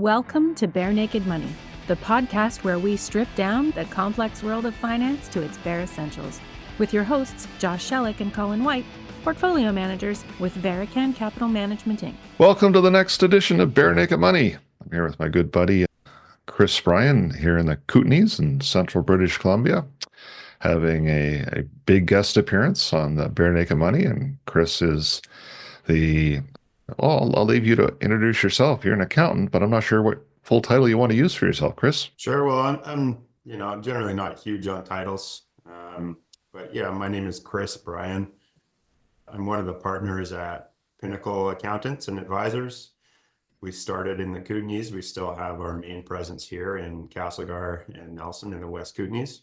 Welcome to Barenaked Money, the podcast where we strip down the complex world of finance to its bare essentials, with your hosts Josh Shellick and Colin White, portfolio managers with Barenaked Capital Management Inc. Welcome to the next edition of Barenaked Money. I'm here with my good buddy Chris Brien here in the Kootenays in central British Columbia, having a big guest appearance on the Barenaked Money. And Chris is I'll leave you to introduce yourself. You're an accountant, but I'm not sure what full title you want to use for yourself, Chris. Sure. Well, I'm generally not huge on titles, but yeah, my name is Chris Brien. I'm one of the partners at Pinnacle Accountants and Advisors. We started in the Kootenays. We still have our main presence here in Castlegar and Nelson in the West Kootenays.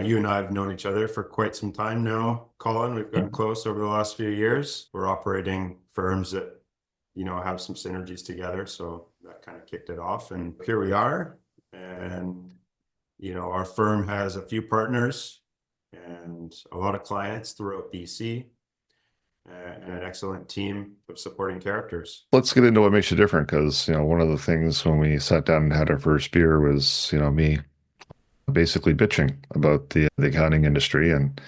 You and I have known each other for quite some time now, Colin. We've gotten close over the last few years. We're operating firms that, have some synergies together. So that kind of kicked it off. And here we are. And, our firm has a few partners and a lot of clients throughout BC. And an excellent team of supporting characters. Let's get into what makes you different, because, one of the things when we sat down and had our first beer was, me basically bitching about the accounting industry and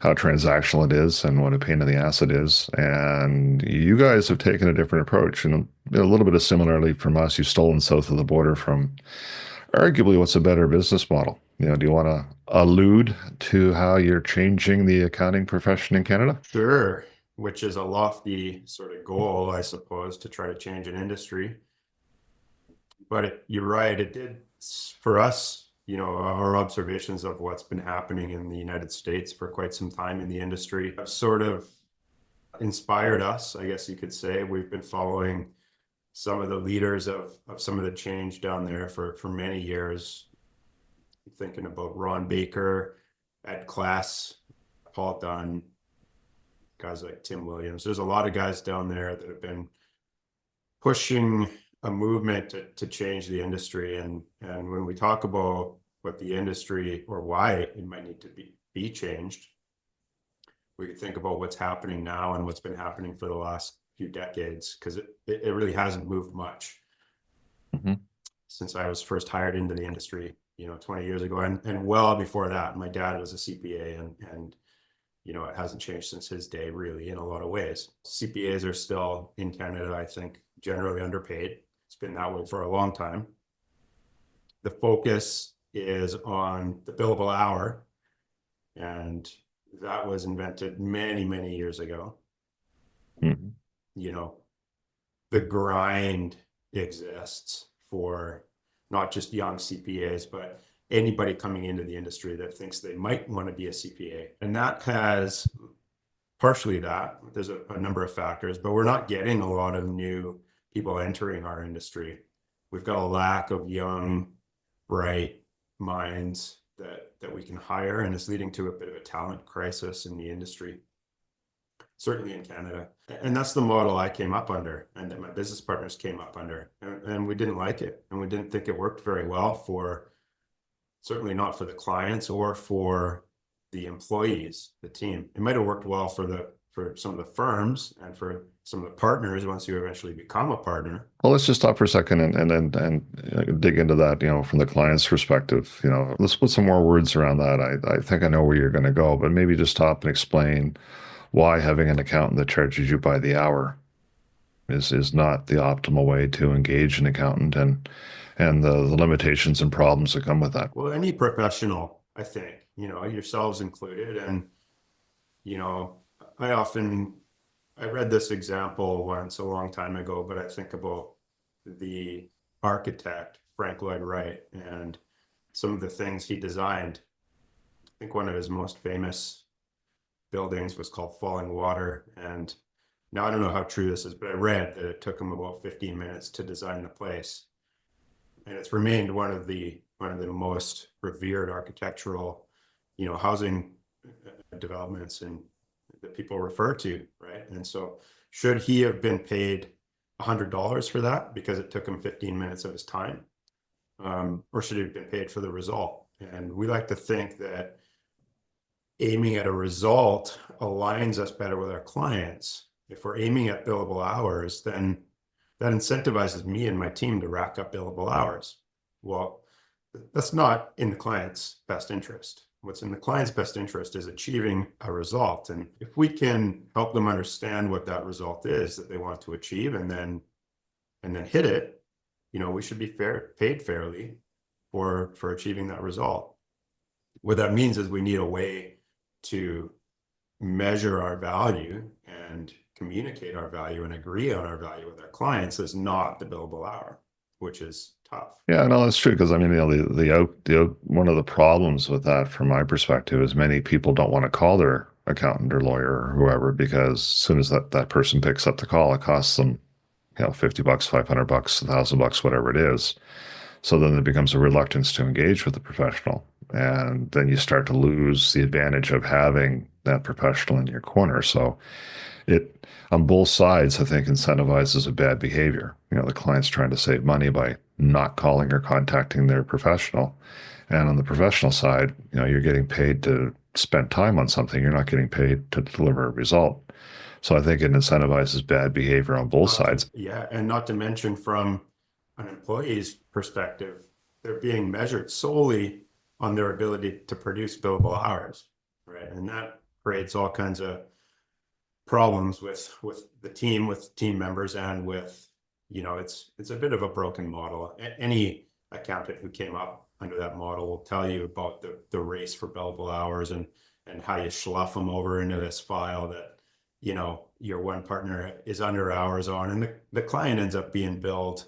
how transactional it is and what a pain in the ass it is. And you guys have taken a different approach, and a little bit of similarly from us. You've stolen south of the border from arguably what's a better business model. Do you want to allude to how you're changing the accounting profession in Canada? Sure. Which is a lofty sort of goal, I suppose, to try to change an industry. But you're right, it did, for us, our observations of what's been happening in the United States for quite some time in the industry have sort of inspired us, I guess you could say. We've been following some of the leaders of some of the change down there for many years. Thinking about Ron Baker, Ed Klass, Paul Dunn, guys like Tim Williams. There's a lot of guys down there that have been pushing a movement to change the industry. And when we talk about what the industry or why it might need to be changed, we could think about what's happening now and what's been happening for the last few decades, because it really hasn't moved much since I was first hired into the industry, 20 years ago. And well before that, my dad was a CPA, and it hasn't changed since his day, really, in a lot of ways. CPAs are still, in Canada, I think, generally underpaid. It's been that way for a long time. The focus is on the billable hour, and that was invented many, many years ago. The grind exists for not just young CPAs, but anybody coming into the industry that thinks they might want to be a CPA. And that has partially that. There's a number of factors, but we're not getting a lot of new people entering our industry. We've got a lack of young, bright minds that we can hire, and it's leading to a bit of a talent crisis in the industry, certainly in Canada. And that's the model I came up under, and that my business partners came up under. And we didn't like it, and we didn't think it worked very well certainly not for the clients or for the employees, the team. It might have worked well for some of the firms and for some of the partners once you eventually become a partner. Well, let's just stop for a second and dig into that, from the client's perspective. Let's put some more words around that. I think I know where you're going to go, but maybe just stop and explain why having an accountant that charges you by the hour is not the optimal way to engage an accountant, and the limitations and problems that come with that. Well, any professional, I think, yourselves included. And, I read this example once a long time ago, but I think about the architect, Frank Lloyd Wright, and some of the things he designed. I think one of his most famous buildings was called Falling Water. And now I don't know how true this is, but I read that it took him about 15 minutes to design the place. And it's remained one of the most revered architectural, housing developments and that people refer to, right? And so, should he have been paid $100 for that because it took him 15 minutes of his time, or should he have been paid for the result? And we like to think that aiming at a result aligns us better with our clients. If we're aiming at billable hours, then that incentivizes me and my team to rack up billable hours. Well, that's not in the client's best interest. What's in the client's best interest is achieving a result. And if we can help them understand what that result is that they want to achieve and then hit it, we should be paid fairly for achieving that result. What that means is we need a way to measure our value and communicate our value and agree on our value with our clients is not the billable hour, which is tough. Yeah, no, that's true. Because I mean, the one of the problems with that, from my perspective, is many people don't want to call their accountant or lawyer or whoever, because as soon as that person picks up the call, it costs them, $50, $500, $1,000, whatever it is. So then it becomes a reluctance to engage with the professional, and then you start to lose the advantage of having that professional in your corner. So it, on both sides, I think, incentivizes a bad behavior. The client's trying to save money by not calling or contacting their professional. And on the professional side, you're getting paid to spend time on something. You're not getting paid to deliver a result. So I think it incentivizes bad behavior on both sides. Yeah. And not to mention, from an employee's perspective, they're being measured solely on their ability to produce billable hours, right? And that creates all kinds of problems with the team, with team members, and with, it's a bit of a broken model. Any accountant who came up under that model will tell you about the race for billable hours and how you slough them over into this file that, your one partner is under hours on, and the client ends up being billed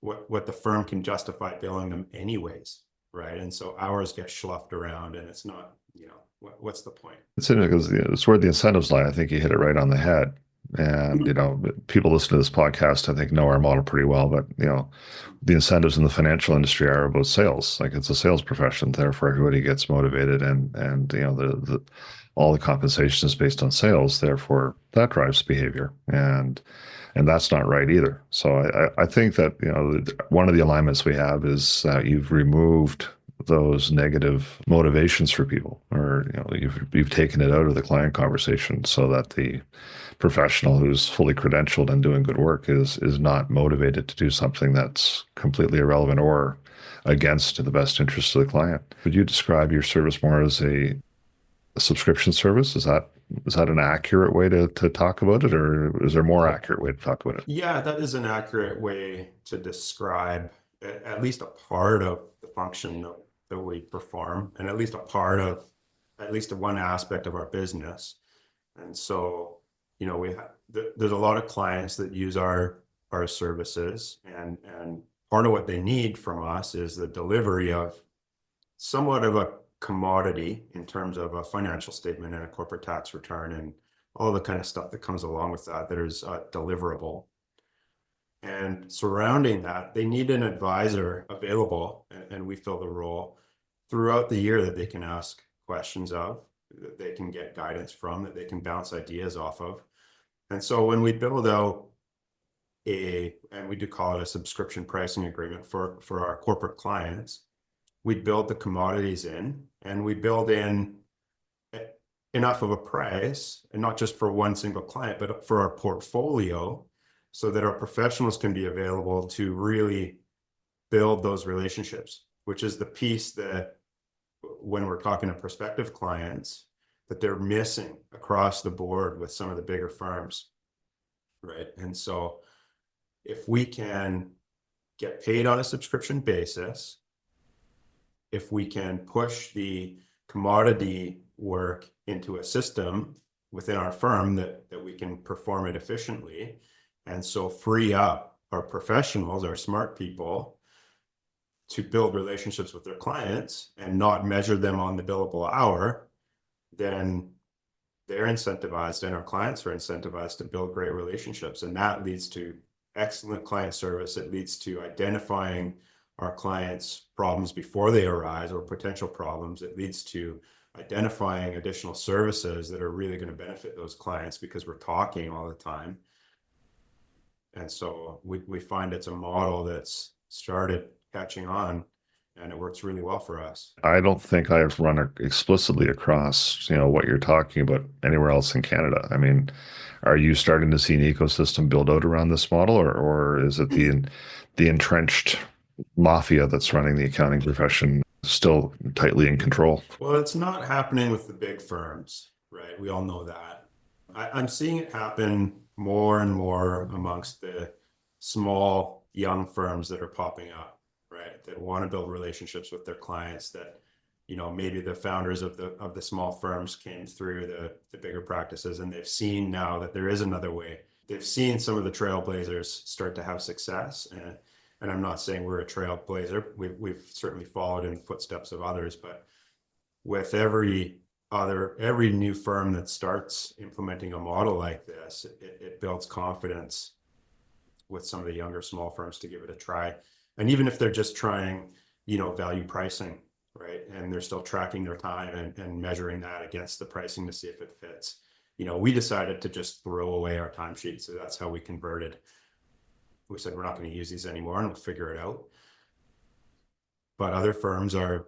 what the firm can justify billing them anyways, right? And so hours get sloughed around, and it's not, what's the point? It's because it's where the incentives lie. I think you hit it right on the head. And, people listen to this podcast, I think, know our model pretty well, but, the incentives in the financial industry are about sales. Like, it's a sales profession. Therefore, everybody gets motivated, and all the compensation is based on sales. Therefore, that drives behavior. And that's not right either. So I think that, one of the alignments we have is you've removed those negative motivations for people, or you've taken it out of the client conversation, so that the professional who's fully credentialed and doing good work is not motivated to do something that's completely irrelevant or against the best interest of the client. Would you describe your service more as a subscription service? Is that an accurate way to talk about it, or is there a more accurate way to talk about it? Yeah, that is an accurate way to describe at least a part of the function that we perform, and at least one aspect of our business. And so, there's a lot of clients that use our services, and part of what they need from us is the delivery of somewhat of a commodity in terms of a financial statement and a corporate tax return and all the kind of stuff that comes along with that is deliverable. And surrounding that, they need an advisor available, and we fill the role throughout the year that they can ask questions of, that they can get guidance from, that they can bounce ideas off of. And so when we build out and we do call it a subscription pricing agreement for our corporate clients, we build the commodities in, and we build in enough of a price, and not just for one single client, but for our portfolio, so that our professionals can be available to really build those relationships, which is the piece that, when we're talking to prospective clients, that they're missing across the board with some of the bigger firms, right? And so if we can get paid on a subscription basis, if we can push the commodity work into a system within our firm that we can perform it efficiently, and so free up our professionals, our smart people, to build relationships with their clients and not measure them on the billable hour, then they're incentivized, and our clients are incentivized to build great relationships. And that leads to excellent client service. It leads to identifying our clients' problems before they arise, or potential problems. It leads to identifying additional services that are really going to benefit those clients, because we're talking all the time. And so we find it's a model that's started catching on and it works really well for us. I don't think I've run explicitly across, what you're talking about anywhere else in Canada. I mean, are you starting to see an ecosystem build out around this model, or is it the entrenched mafia that's running the accounting profession still tightly in control? Well, it's not happening with the big firms, right? We all know that. I'm seeing it happen more and more amongst the small, young firms that are popping up, right? That want to build relationships with their clients, that, maybe the founders of the small firms came through the bigger practices, and they've seen now that there is another way. They've seen some of the trailblazers start to have success, and I'm not saying we're a trailblazer. We've certainly followed in the footsteps of others, but with every new firm that starts implementing a model like this, it builds confidence with some of the younger small firms to give it a try. And even if they're just trying, value pricing, right? And they're still tracking their time and measuring that against the pricing to see if it fits. We decided to just throw away our timesheets. So that's how we converted. We said, we're not going to use these anymore, and we'll figure it out. But other firms are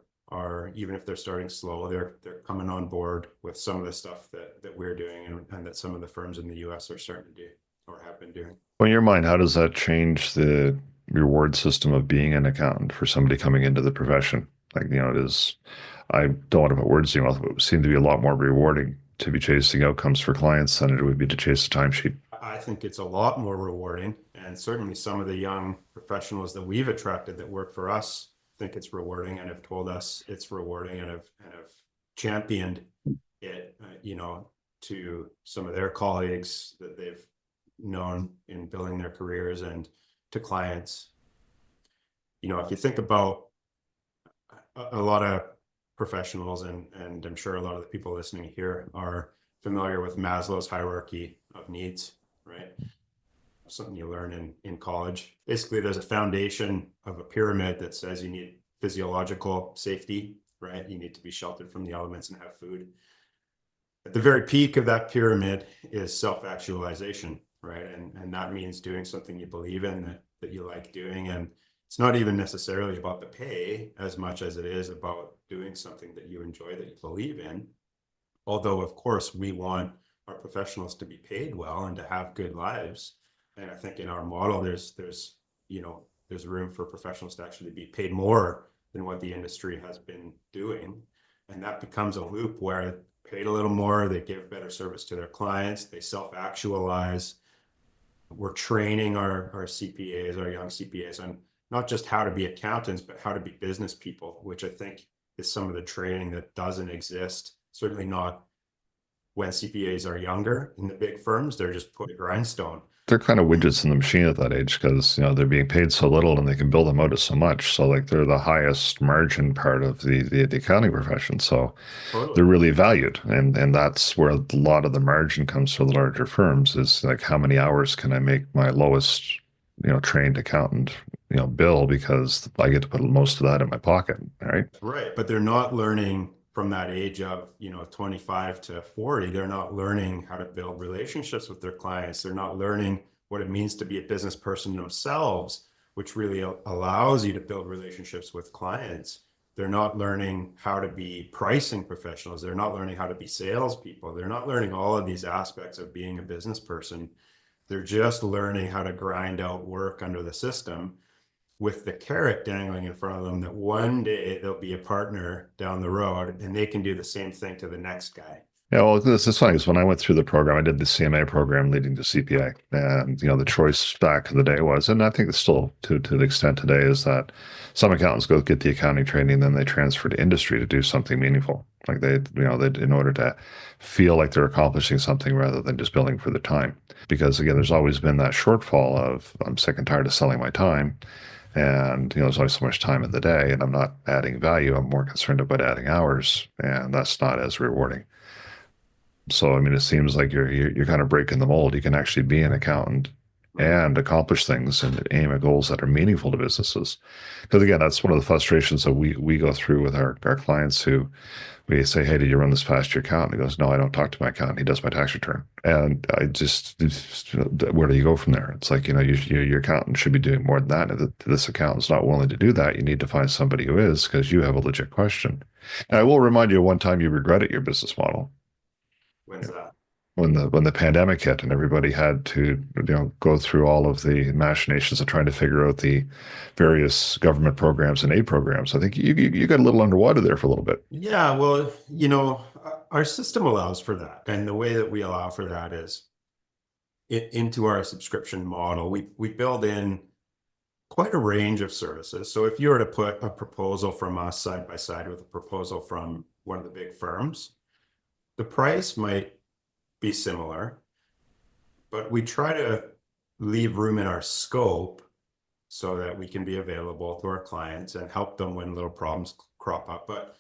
even if they're starting slow, they're coming on board with some of the stuff that we're doing and that some of the firms in the US are starting to do or have been doing. Well, in your mind, how does that change the reward system of being an accountant for somebody coming into the profession? Like, it is, I don't want to put words in your mouth, but it would seem to be a lot more rewarding to be chasing outcomes for clients than it would be to chase a timesheet. I think it's a lot more rewarding, and certainly some of the young professionals that we've attracted that work for us think it's rewarding and have told us it's rewarding and have championed it, to some of their colleagues that they've known in building their careers and to clients. If you think about a lot of professionals, and I'm sure a lot of the people listening here are familiar with Maslow's hierarchy of needs, right? Something you learn in college. Basically, there's a foundation of a pyramid that says you need physiological safety, right? You need to be sheltered from the elements and have food. At the very peak of that pyramid is self-actualization, right? And that means doing something you believe in, that you like doing. And it's not even necessarily about the pay as much as it is about doing something that you enjoy, that you believe in. Although, of course, we want our professionals to be paid well and to have good lives. And I think in our model, there's room for professionals to actually be paid more than what the industry has been doing. And that becomes a loop where paid a little more, they give better service to their clients, they self-actualize. We're training our CPAs, our young CPAs, on not just how to be accountants, but how to be business people, which I think is some of the training that doesn't exist. Certainly not when CPAs are younger in the big firms. They're just put a grindstone. They're kind of widgets in the machine at that age because, they're being paid so little and they can build them out as so much. So like they're the highest margin part of the accounting profession. So Totally. They're really valued. And that's where a lot of the margin comes for the larger firms, is like, how many hours can I make my lowest, trained accountant, bill, because I get to put most of that in my pocket. Right. Right. But they're not learning from that age of, 25 to 40, they're not learning how to build relationships with their clients. They're not learning what it means to be a business person themselves, which really allows you to build relationships with clients. They're not learning how to be pricing professionals. They're not learning how to be salespeople. They're not learning all of these aspects of being a business person. They're just learning how to grind out work under the system, with the carrot dangling in front of them that one day they'll be a partner down the road and they can do the same thing to the next guy. Yeah, well, this is funny, because when I went through the program, I did the CMA program leading to CPA. And, the choice back in the day was, and I think it's still to the extent today, is that some accountants go get the accounting training, then they transfer to industry to do something meaningful. Like they in order to feel like they're accomplishing something rather than just billing for the time. Because again, there's always been that shortfall of, I'm sick and tired of selling my time. And, there's only so much time in the day, and I'm not adding value. I'm more concerned about adding hours, and that's not as rewarding. So, it seems like you're kind of breaking the mold. You can actually be an accountant and accomplish things and aim at goals that are meaningful to businesses. Because again, that's one of the frustrations that we go through with our clients who we say, hey, did you run this past your accountant? He goes, no, I don't talk to my accountant. He does my tax return. And where do you go from there? It's like, your accountant should be doing more than that. And if this accountant's not willing to do that, you need to find somebody who is, because you have a legit question. And I will remind you of one time you regretted your business model. When's that? When the pandemic hit and everybody had to go through all of the machinations of trying to figure out the various government programs and aid programs. I think you got a little underwater there for a little bit. Yeah, well, our system allows for that. And the way that we allow for that is into our subscription model. We build in quite a range of services. So if you were to put a proposal from us side by side with a proposal from one of the big firms, the price might be similar, but we try to leave room in our scope so that we can be available to our clients and help them when little problems crop up. But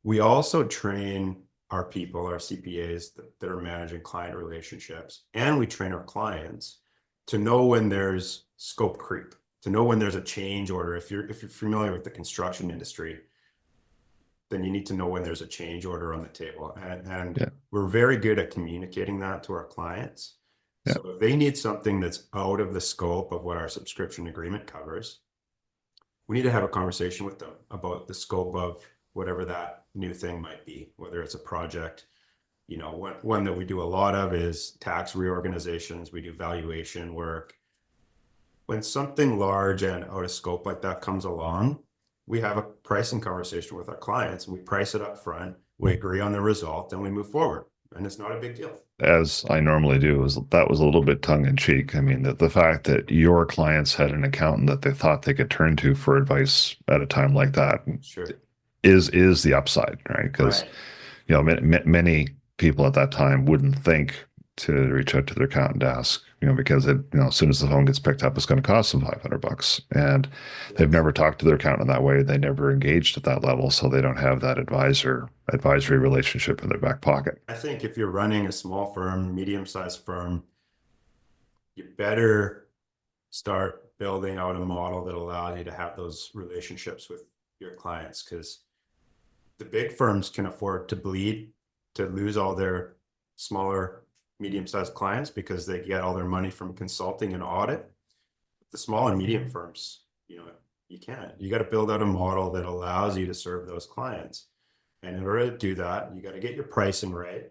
we also train our people, our CPAs that are managing client relationships, and we train our clients to know when there's scope creep, to know when there's a change order. If you're familiar with the construction industry, then you need to know when there's a change order on the table. And we're very good at communicating that to our clients. Yeah. So if they need something that's out of the scope of what our subscription agreement covers, we need to have a conversation with them about the scope of whatever that new thing might be, whether it's a project. One that we do a lot of is tax reorganizations. We do valuation work. When something large and out of scope like that comes along, we have a pricing conversation with our clients, and we price it up front. We agree on the result, and we move forward. And it's not a big deal. As I normally do, that was a little bit tongue in cheek. I mean, the fact that your clients had an accountant that they thought they could turn to for advice at a time like that is the upside, right? Because many people at that time wouldn't think to reach out to their accountant to ask, because as soon as the phone gets picked up, it's going to cost them $500, and they've never talked to their accountant that way. They never engaged at that level, so they don't have that advisory relationship in their back pocket. I think if you're running a small firm, medium-sized firm, you better start building out a model that allows you to have those relationships with your clients, because the big firms can afford to bleed, to lose all their smaller, medium-sized clients because they get all their money from consulting and audit. The small and medium firms, you can't. You got to build out a model that allows you to serve those clients. And in order to do that, you got to get your pricing right.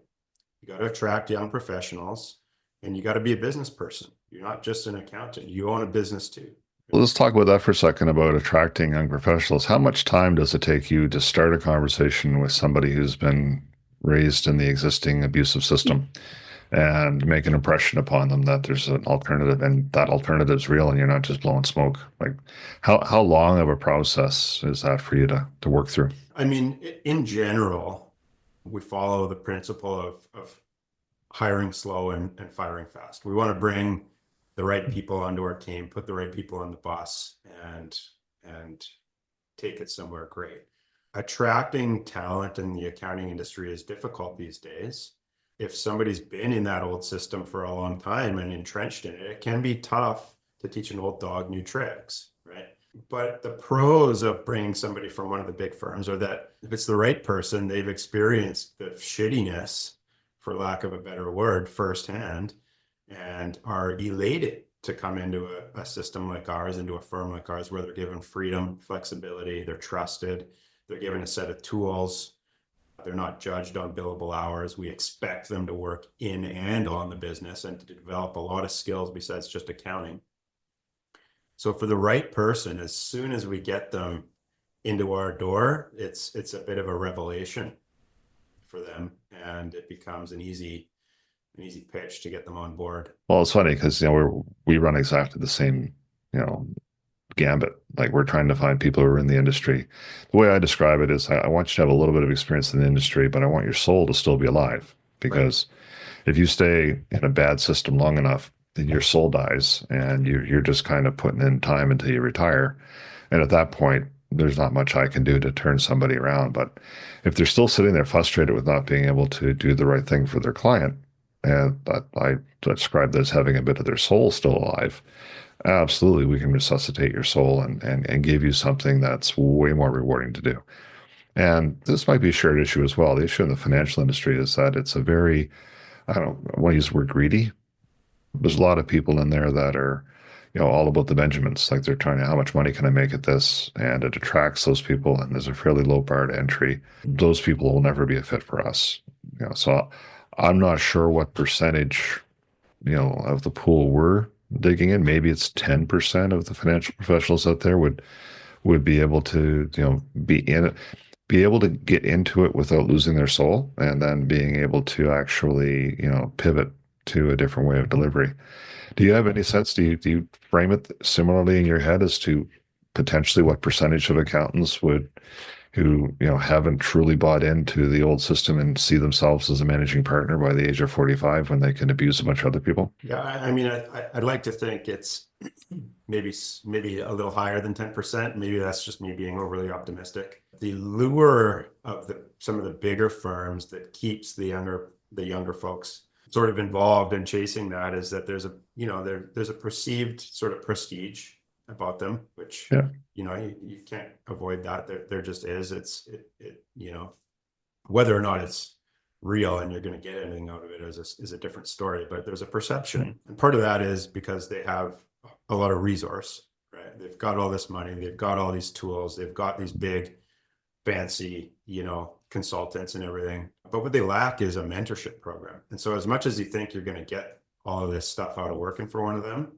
You got to attract young professionals, and you got to be a business person. You're not just an accountant. You own a business too. Well, let's talk about that for a second, about attracting young professionals. How much time does it take you to start a conversation with somebody who's been raised in the existing abusive system and make an impression upon them that there's an alternative, and that alternative is real, and you're not just blowing smoke? Like, how long of a process is that for you to work through? I mean, in general, we follow the principle of hiring slow and firing fast. We want to bring the right people onto our team, put the right people on the bus, and take it somewhere great. Attracting talent in the accounting industry is difficult these days. If somebody's been in that old system for a long time and entrenched in it, it can be tough to teach an old dog new tricks, right? But the pros of bringing somebody from one of the big firms are that if it's the right person, they've experienced the shittiness, for lack of a better word, firsthand, and are elated to come into a system like ours, into a firm like ours, where they're given freedom, flexibility, they're trusted, they're given a set of tools. They're not judged on billable hours. We expect them to work in and on the business and to develop a lot of skills besides just accounting. So for the right person, as soon as we get them into our door, it's a bit of a revelation for them, and it becomes an easy pitch to get them on board. Well, it's funny because we run exactly the same gambit. Like, we're trying to find people who are in the industry. The way I describe it is, I want you to have a little bit of experience in the industry, but I want your soul to still be alive, because if you stay in a bad system long enough, then your soul dies, and you're just kind of putting in time until you retire. And at that point, there's not much I can do to turn somebody around. But if they're still sitting there frustrated with not being able to do the right thing for their client, and I describe that as having a bit of their soul still alive, absolutely, we can resuscitate your soul and give you something that's way more rewarding to do. And this might be a shared issue as well. The issue in the financial industry is that it's a very, I want to use the word greedy. There's a lot of people in there that are, all about the Benjamins. Like they're trying to, how much money can I make at this? And it attracts those people. And there's a fairly low bar to entry. Those people will never be a fit for us. So I'm not sure what percentage, of the pool we're digging in. Maybe it's 10% of the financial professionals out there would be able to, be in it, be able to get into it without losing their soul, and then being able to actually, pivot to a different way of delivery. Do you have any sense? Do you frame it similarly in your head as to potentially what percentage of accountants who haven't truly bought into the old system and see themselves as a managing partner by the age of 45 when they can abuse a bunch of other people? Yeah, I mean, I'd like to think it's maybe a little higher than 10%. Maybe that's just me being overly optimistic. The lure of some of the bigger firms that keeps the younger folks sort of involved in chasing that is that there's a perceived sort of prestige about them, which you can't avoid that. There just is. It's whether or not it's real and you're going to get anything out of it is a different story. But there's a perception, and part of that is because they have a lot of resource, right? They've got all this money, they've got all these tools, they've got these big, fancy, consultants and everything. But what they lack is a mentorship program. And so as much as you think you're going to get all of this stuff out of working for one of them,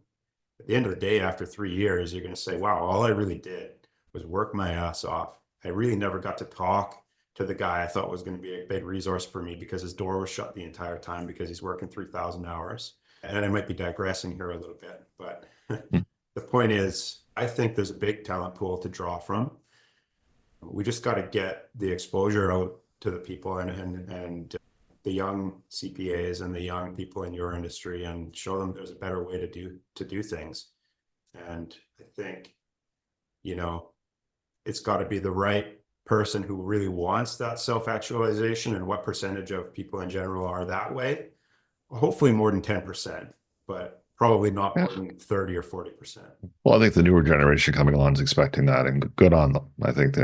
at the end of the day, after 3 years, you're going to say, wow, all I really did was work my ass off. I really never got to talk to the guy I thought was going to be a big resource for me because his door was shut the entire time because he's working 3,000 hours. And I might be digressing here a little bit, but the point is, I think there's a big talent pool to draw from. We just got to get the exposure out to the people and the young CPAs and the young people in your industry and show them there's a better way to do things. And I think, it's got to be the right person who really wants that self-actualization. And what percentage of people in general are that way? Hopefully more than 10%, but probably not more than 30 or 40%. Well, I think the newer generation coming along is expecting that, and good on them. I think they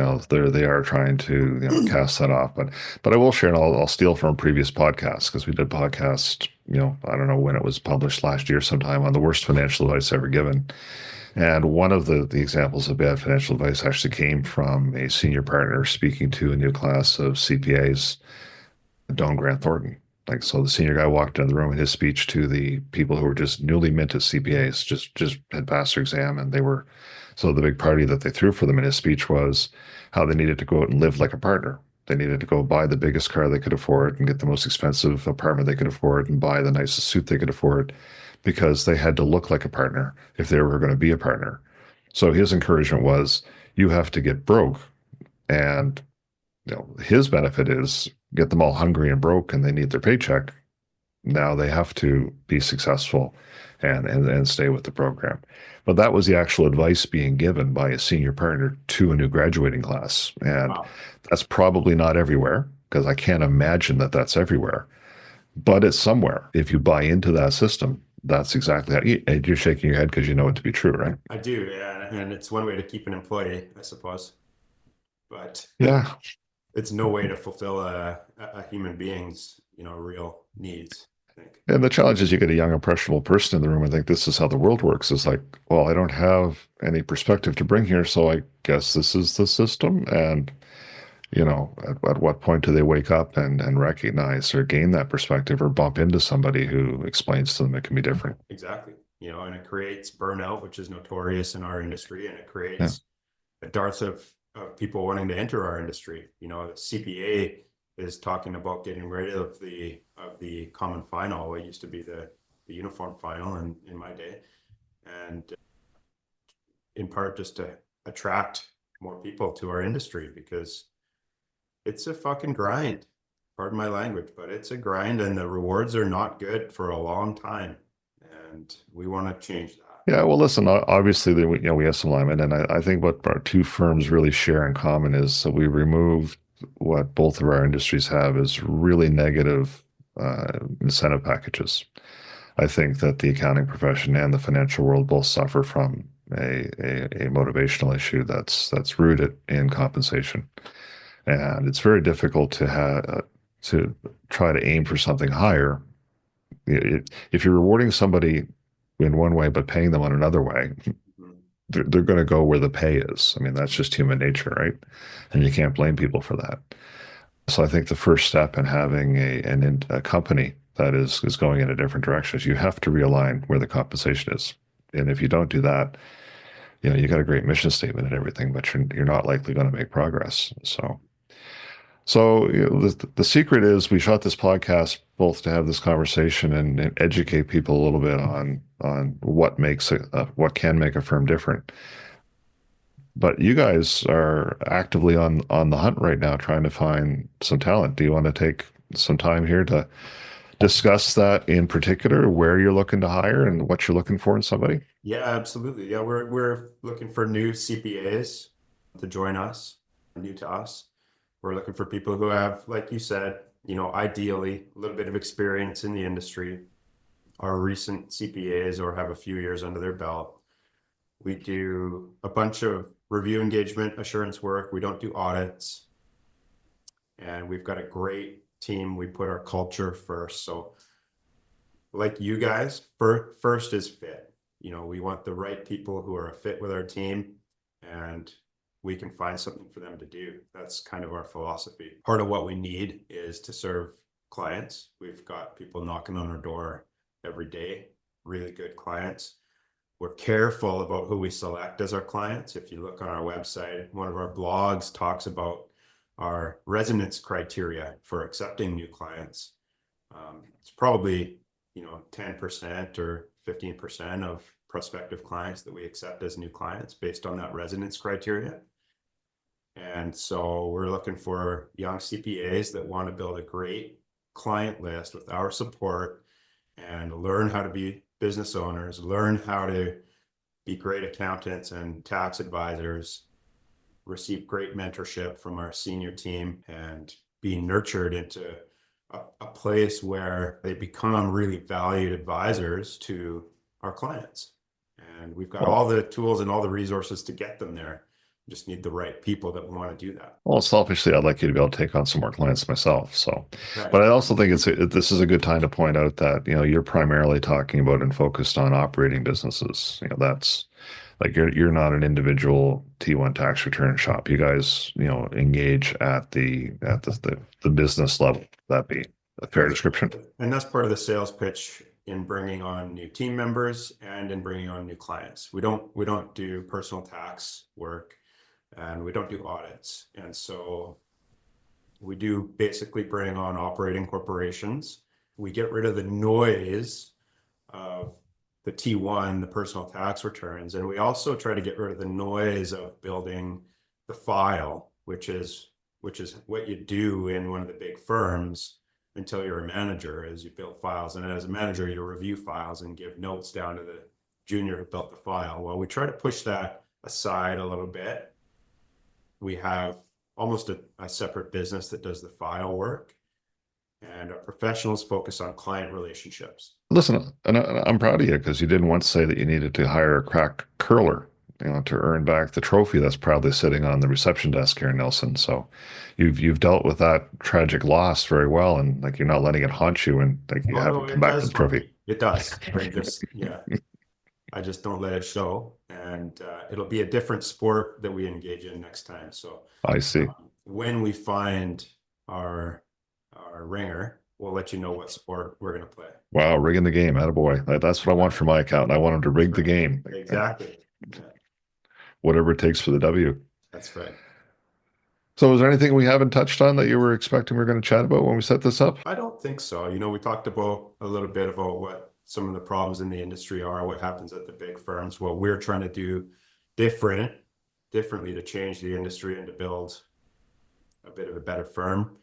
are trying to cast that off. But I will share, and I'll steal from previous podcasts because we did podcast. I don't know when it was published, last year sometime, on the worst financial advice ever given. And one of the examples of bad financial advice actually came from a senior partner speaking to a new class of CPAs, Don Grant Thornton. So the senior guy walked into the room, and his speech to the people who were just newly minted CPAs, just had passed their exam, and so the big party that they threw for them in his speech was how they needed to go out and live like a partner. They needed to go buy the biggest car they could afford and get the most expensive apartment they could afford and buy the nicest suit they could afford because they had to look like a partner if they were going to be a partner. So his encouragement was, you have to get broke. And his benefit is get them all hungry and broke and they need their paycheck. Now they have to be successful and stay with the program. But that was the actual advice being given by a senior partner to a new graduating class. And That's probably not everywhere, because I can't imagine that that's everywhere. But it's somewhere. If you buy into that system, that's exactly how you're shaking your head because you know it to be true, right? I do, yeah. And it's one way to keep an employee, I suppose. But yeah, it's no way to fulfill a human being's, real needs, I think. And the challenge is you get a young, impressionable person in the room and think this is how the world works. It's like, well, I don't have any perspective to bring here, so I guess this is the system. And, at what point do they wake up and recognize or gain that perspective or bump into somebody who explains to them it can be different? Exactly. And it creates burnout, which is notorious in our industry, and it creates a dearth of people wanting to enter our industry. The CPA is talking about getting rid of the common final. It used to be the uniform final in my day, and in part just to attract more people to our industry, because it's a fucking grind. Pardon my language, but it's a grind, and the rewards are not good for a long time, and we want to change that. Yeah, well, listen, obviously, we have some alignment, and I think what our two firms really share in common is that we removed what both of our industries have is really negative incentive packages. I think that the accounting profession and the financial world both suffer from a motivational issue that's rooted in compensation. And it's very difficult to try to aim for something higher. If you're rewarding somebody in one way but paying them on another way, they're going to go where the pay is. I mean, that's just human nature, right? And you can't blame people for that. So I think the first step in having a company that is going in a different direction is you have to realign where the compensation is. And if you don't do that, you got a great mission statement and everything, but you're not likely going to make progress. So the secret is we shot this podcast both to have this conversation and educate people a little bit on what can make a firm different. But you guys are actively on the hunt right now, trying to find some talent. Do you want to take some time here to discuss that in particular, where you're looking to hire and what you're looking for in somebody? Yeah, absolutely. Yeah, we're looking for new CPAs to join us, new to us. We're looking for people who have, like you said, ideally a little bit of experience in the industry, are recent CPAs or have a few years under their belt. We do a bunch of review engagement assurance work. We don't do audits. And we've got a great team. We put our culture first. So like you guys, first is fit. We want the right people who are a fit with our team, and we can find something for them to do. That's kind of our philosophy. Part of what we need is to serve clients. We've got people knocking on our door every day, really good clients. We're careful about who we select as our clients. If you look on our website, one of our blogs talks about our resonance criteria for accepting new clients. It's probably 10% or 15% of prospective clients that we accept as new clients based on that resonance criteria. And so we're looking for young CPAs that want to build a great client list with our support and learn how to be business owners, learn how to be great accountants and tax advisors, receive great mentorship from our senior team, and be nurtured into a place where they become really valued advisors to our clients. And we've got all the tools and all the resources to get them there. We just need the right people that want to do that. Well, selfishly, I'd like you to be able to take on some more clients myself. So, Right. But I also think this is a good time to point out that, you're primarily talking about and focused on operating businesses. That's like you're not an individual T1 tax return shop. You guys, engage at the business level. That be a fair description? And that's part of the sales pitch in bringing on new team members and in bringing on new clients. We don't do personal tax work, and we don't do audits. And so we do basically bring on operating corporations. We get rid of the noise of the T1, the personal tax returns. And we also try to get rid of the noise of building the file, which is what you do in one of the big firms until you're a manager, is you build files. And as a manager, you review files and give notes down to the junior who built the file. Well, we try to push that aside a little bit. We have almost a separate business that does the file work, and our professionals focus on client relationships. Listen, and I'm proud of you because you didn't once say that you needed to hire a crack curler, to earn back the trophy that's proudly sitting on the reception desk here in Nelson. So you've dealt with that tragic loss very well, and like you're not letting it haunt you, and like you haven't come back to the trophy. It does. I just don't let it show, and it'll be a different sport that we engage in next time. So I see. When we find our ringer, we'll let you know what sport we're going to play. Wow, rigging the game, attaboy. That's what I want for my accountant. I want him to rig the game. Exactly. Yeah. Whatever it takes for the W. That's right. So is there anything we haven't touched on that you were expecting we were going to chat about when we set this up? I don't think so. We talked about a little bit about what some of the problems in the industry are, what happens at the big firms, what we're trying to do differently to change the industry and to build a bit of a better firm.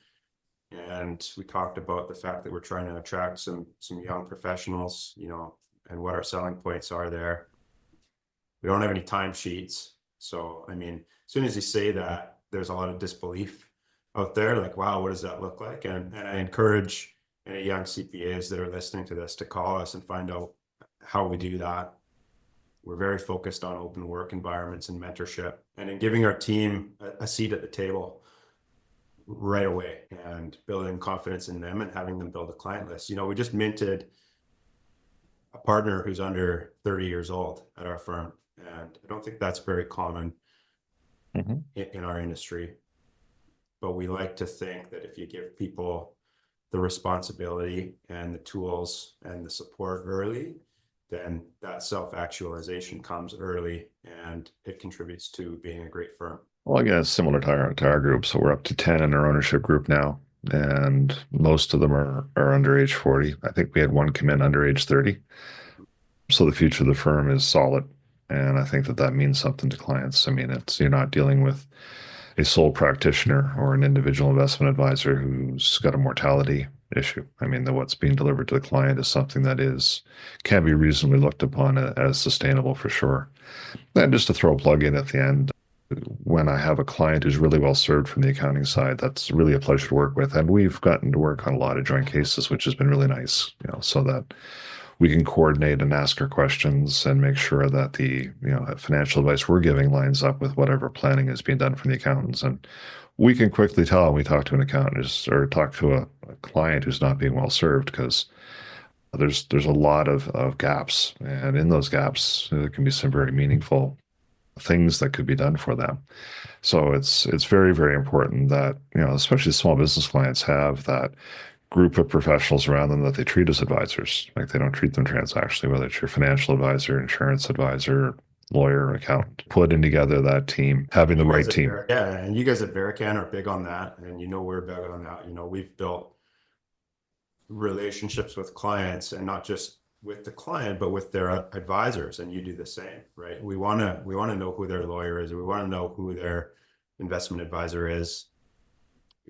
And we talked about the fact that we're trying to attract some young professionals, and what our selling points are there. We don't have any timesheets. So, as soon as you say that, there's a lot of disbelief out there, like, wow, what does that look like? And I encourage any young CPAs that are listening to this to call us and find out how we do that. We're very focused on open work environments and mentorship, and in giving our team a seat at the table. right away and building confidence in them and having them build a client list. We just minted a partner who's under 30 years old at our firm. And I don't think that's very common in our industry. But we like to think that if you give people the responsibility and the tools and the support early, then that self-actualization comes early and it contributes to being a great firm. Well, again, it's similar to our group. So we're up to 10 in our ownership group now, and most of them are under age 40. I think we had one come in under age 30. So the future of the firm is solid. And I think that means something to clients. I mean, you're not dealing with a sole practitioner or an individual investment advisor who's got a mortality issue. I mean, what's being delivered to the client is something that can be reasonably looked upon as sustainable for sure. And just to throw a plug in at the end, when I have a client who's really well served from the accounting side, that's really a pleasure to work with. And we've gotten to work on a lot of joint cases, which has been really nice, so that we can coordinate and ask our questions and make sure that the financial advice we're giving lines up with whatever planning is being done from the accountants. And we can quickly tell when we talk to an accountant or talk to a client who's not being well served, because there's a lot of gaps, and in those gaps there can be some very meaningful things that could be done for them. So it's very, very important that especially small business clients have that group of professionals around them that they treat as advisors. Like, they don't treat them transactionally, whether it's your financial advisor, insurance advisor, lawyer, accountant, putting together that team, having the right team. Yeah, and you guys at Verican are big on that, and we're big on that. We've built relationships with clients, and not just with the client, but with their advisors, and you do the same, right? We want to know who their lawyer is. We want to know who their investment advisor is.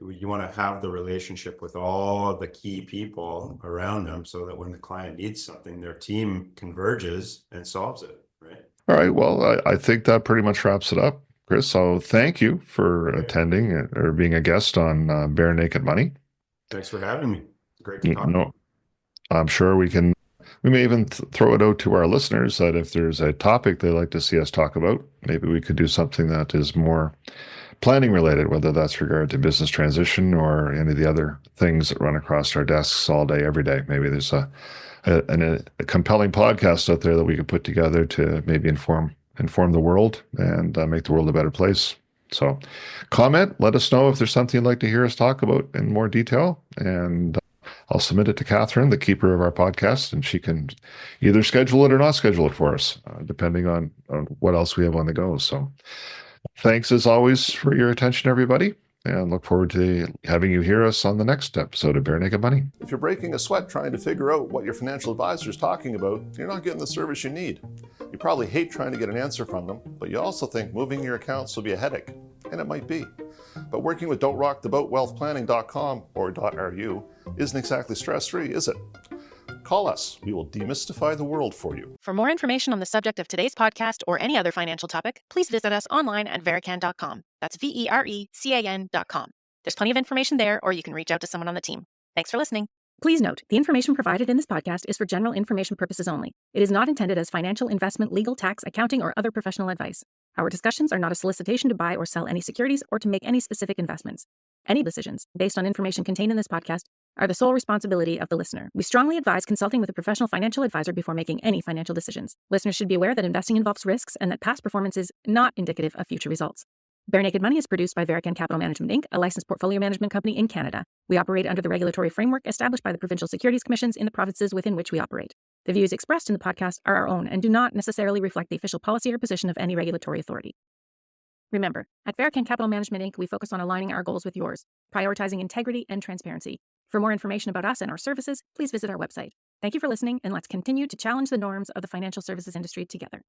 You want to have the relationship with all the key people around them, so that when the client needs something, their team converges and solves it, right? All right. Well, I think that pretty much wraps it up, Chris. So thank you for attending or being a guest on Barenaked Money. Thanks for having me. Great to talk. No, I'm sure we may even throw it out to our listeners that if there's a topic they'd like to see us talk about, maybe we could do something that is more planning related, whether that's regard to business transition or any of the other things that run across our desks all day, every day. Maybe there's a compelling podcast out there that we could put together to maybe inform the world and make the world a better place. So comment, let us know if there's something you'd like to hear us talk about in more detail, and I'll submit it to Catherine, the keeper of our podcast, and she can either schedule it or not schedule it for us, depending on what else we have on the go. So thanks as always for your attention, everybody, and look forward to having you hear us on the next episode of Barenaked Money. If you're breaking a sweat trying to figure out what your financial advisor is talking about, you're not getting the service you need. You probably hate trying to get an answer from them, but you also think moving your accounts will be a headache, and it might be. But working with don'trocktheboatwealthplanning.com or .ru isn't exactly stress-free, is it? Call us. We will demystify the world for you. For more information on the subject of today's podcast or any other financial topic, please visit us online at Verican.com. That's Verecan.com. There's plenty of information there, or you can reach out to someone on the team. Thanks for listening. Please note, the information provided in this podcast is for general information purposes only. It is not intended as financial, investment, legal, tax, accounting, or other professional advice. Our discussions are not a solicitation to buy or sell any securities or to make any specific investments. Any decisions, based on information contained in this podcast, are the sole responsibility of the listener. We strongly advise consulting with a professional financial advisor before making any financial decisions. Listeners should be aware that investing involves risks and that past performance is not indicative of future results. Barenaked Money is produced by Verican Capital Management Inc., a licensed portfolio management company in Canada. We operate under the regulatory framework established by the provincial securities commissions in the provinces within which we operate. The views expressed in the podcast are our own and do not necessarily reflect the official policy or position of any regulatory authority. Remember, at Verican Capital Management Inc., we focus on aligning our goals with yours, prioritizing integrity and transparency. For more information about us and our services, please visit our website. Thank you for listening, and let's continue to challenge the norms of the financial services industry together.